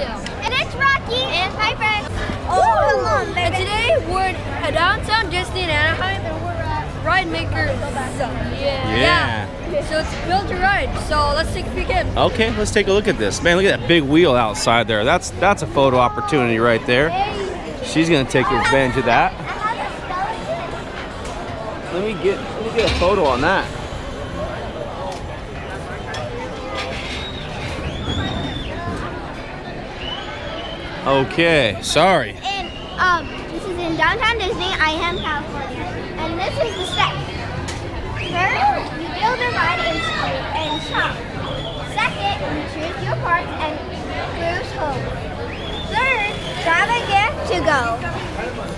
And it's Rocky and Piper. Oh, and today we're at downtown Disney in Anaheim, and we're at RideMakerz Shop. Yeah. So it's built to ride. So let's take a peek in. Okay, let's take a look at this. Man, look at that big wheel outside there. That's a photo opportunity right there. She's gonna take advantage of that. Let me get a photo on that. Okay, sorry. And this is in downtown Disney, Anaheim, California. And this is the steps. First, you build a ride and shop. Second, you choose your park and cruise home. Third, grab a gift to go.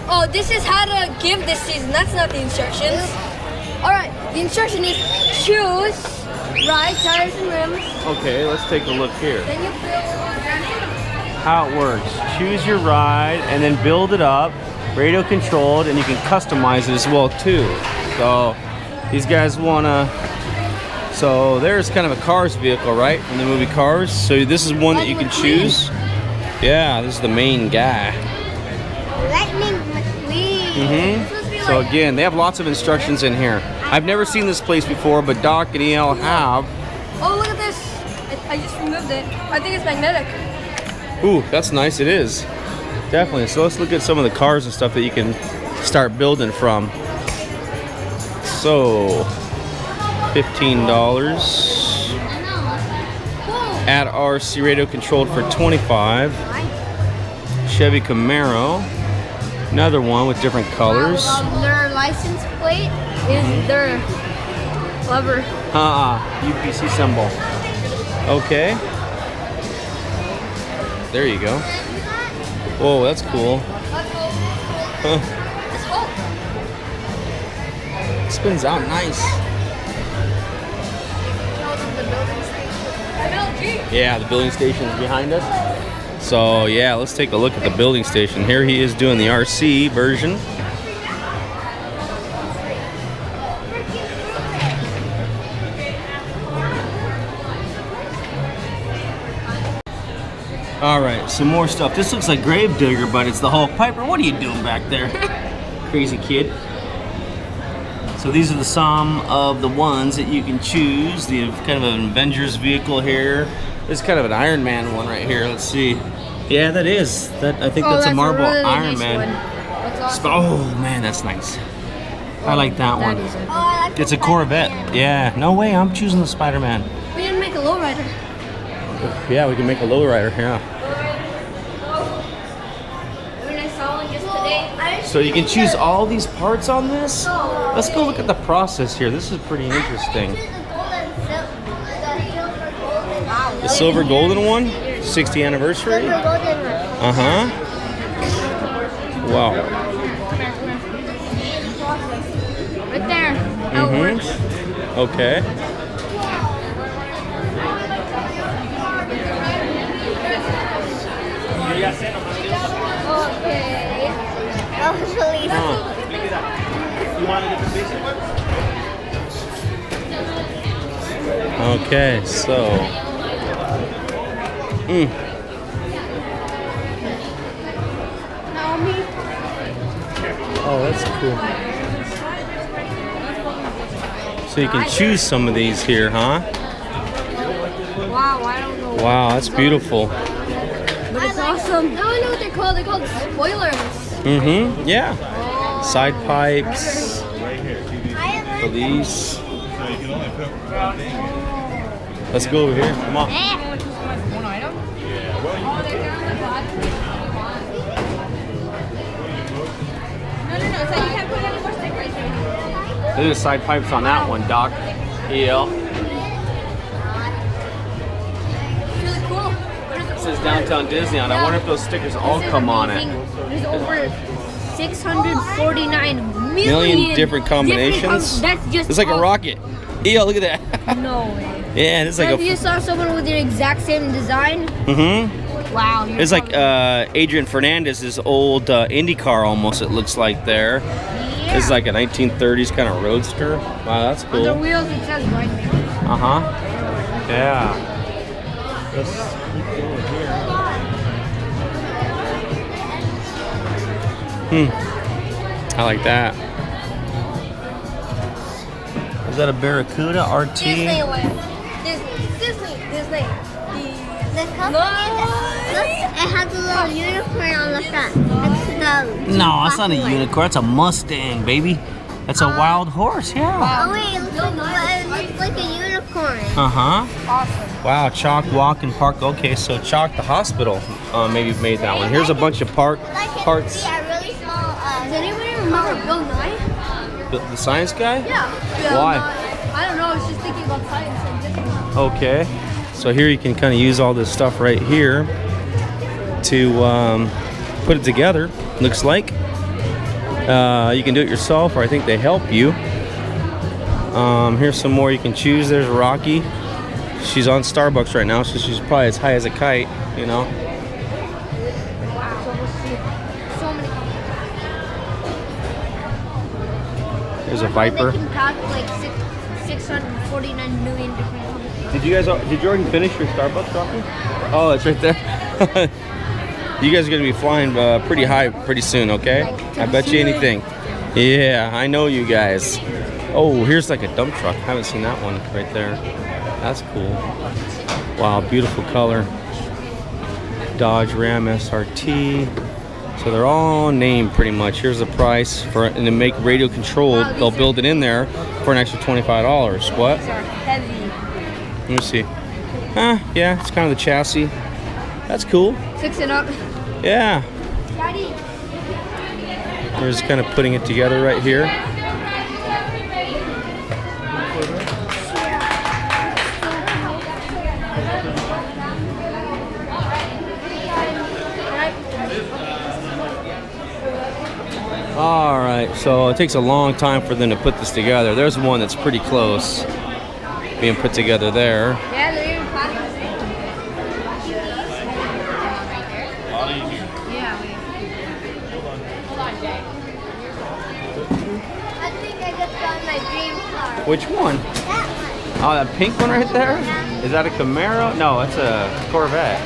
Oh, this is how to give this season. That's not the instructions. Alright, the instruction is choose, ride, tires, and rims. Okay, let's take a look here. Then you build how it works. Choose your ride and then build it up, radio controlled, and you can customize it as well too. So these guys wanna, so there's kind of a Cars vehicle, right, from the movie Cars. So this is one that you can choose. Yeah, this is the main guy. Lightning McQueen. So again, they have lots of instructions in here. I've never seen this place before, but Doc and EL have. Oh, look at this. I just removed it. I think it's magnetic. Ooh, that's nice. It is. Definitely. So let's look at some of the cars and stuff that you can start building from. So, $15. At RC radio controlled for $25. Chevy Camaro. Another one with different colors. Their license plate is their lever. UPC symbol. Okay. There you go. Whoa, that's cool. Huh. Spins out nice. Yeah, the building station is behind us. So yeah, let's take a look at the building station. Here he is doing the RC version. All right, some more stuff. This looks like Gravedigger, but it's the Hulk. Piper, what are you doing back there? Crazy kid. So these are the some of the ones that you can choose. The kind of an Avengers vehicle here. This is kind of an Iron Man one right here. Let's see. Yeah, that is. I think that's a Marvel really Iron Man. Awesome. Oh man, that's nice. I like that one. It's a Corvette. Yeah. No way. I'm choosing the Spider-Man. We didn't make a lowrider. Yeah, we can make a lowrider. Yeah. So you can choose all these parts on this? Let's go look at the process here. This is pretty interesting. The silver golden one? 60th anniversary? Uh-huh. Wow. Right there. How it works. Okay. Okay. Oh, please. Okay, so. Oh, that's cool. So you can choose some of these here, huh? Wow, I don't know. Wow, that's beautiful. But it's awesome. Now I know what they're called. They're called spoilers. Yeah. Side pipes. Police. Let's go over here. Come on. One item? No. So you can't put any more stickers. There's side pipes on that one, Doc. EL. Really cool. It says Downtown Disneyland. I wonder if those stickers all come on it. There's over 649 million different combinations. That's just it's like a rocket. EL, look at that. No way. Yeah, it's like if you saw someone with your exact same design. Wow. It's like Adrian Fernandez's old Indy car almost, it looks like there. Yeah. It's like a 1930s kind of roadster. Wow, that's cool. On the wheels it says RideMakerz. Yeah. Let's keep going here. I like that. Is that a Barracuda RT? Disneyland. Disney. The company look, it has a little unicorn on the front. It's the No, that's not a unicorn. That's a Mustang, baby. That's a wild horse, yeah. Oh wait, it looks like a unicorn. Uh-huh. Awesome. Wow, Chalk Walk and Park. Okay, so Chalk the hospital maybe made that one. Here's a bunch of parts. Yeah, really small. Does anybody remember Bill Nye? The science guy? Yeah. Why? I don't know. I was just thinking about science and Disney. Okay. So here you can kind of use all this stuff right here to put it together, looks like. You can do it yourself, or I think they help you. Here's some more you can choose. There's Rocky. She's on Starbucks right now, so she's probably as high as a kite, you know. So many. There's a Viper. They can pack like 649 million different companies. Did you already finish your Starbucks, Rocky? Oh, it's right there. You guys are gonna be flying pretty high pretty soon, okay? I bet you anything. Yeah, I know you guys. Oh, here's like a dump truck. Haven't seen that one right there. That's cool. Wow, beautiful color. Dodge Ram SRT. So they're all named pretty much. Here's the price for, and to make radio controlled, they'll build it in there for an extra $25. What? These are heavy. Let me see. Yeah, it's kind of the chassis. That's cool. Fix it up. Yeah. Daddy. We're just kind of putting it together right here. All right, so it takes a long time for them to put this together. There's one that's pretty close being put together there. Yeah, they're even planning. I think I just found my dream car. Which one? That one. Oh, that pink one right there? Is that a Camaro? No, it's a Corvette.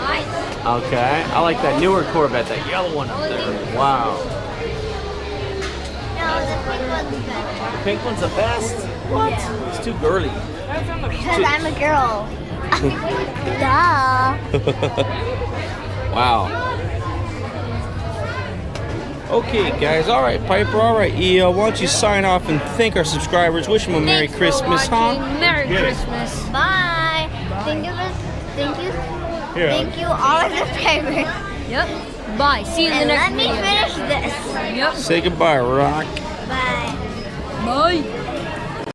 Nice. Okay, I like that newer Corvette, that yellow one up there. Wow. No, the pink one's better. The pink one's the best? What? Yeah. It's too girly. Because I'm a girl. Duh. Wow. Okay, guys. All right, Piper. All right, EL. Why don't you sign off and thank our subscribers? Wish them a Merry Christmas, huh? Merry Christmas. Bye. Thank you. Here. Thank you all of the favors. Yep. Bye. See you in the And next let me video. finish this. Yep. Say goodbye, Rock. Bye. Bye.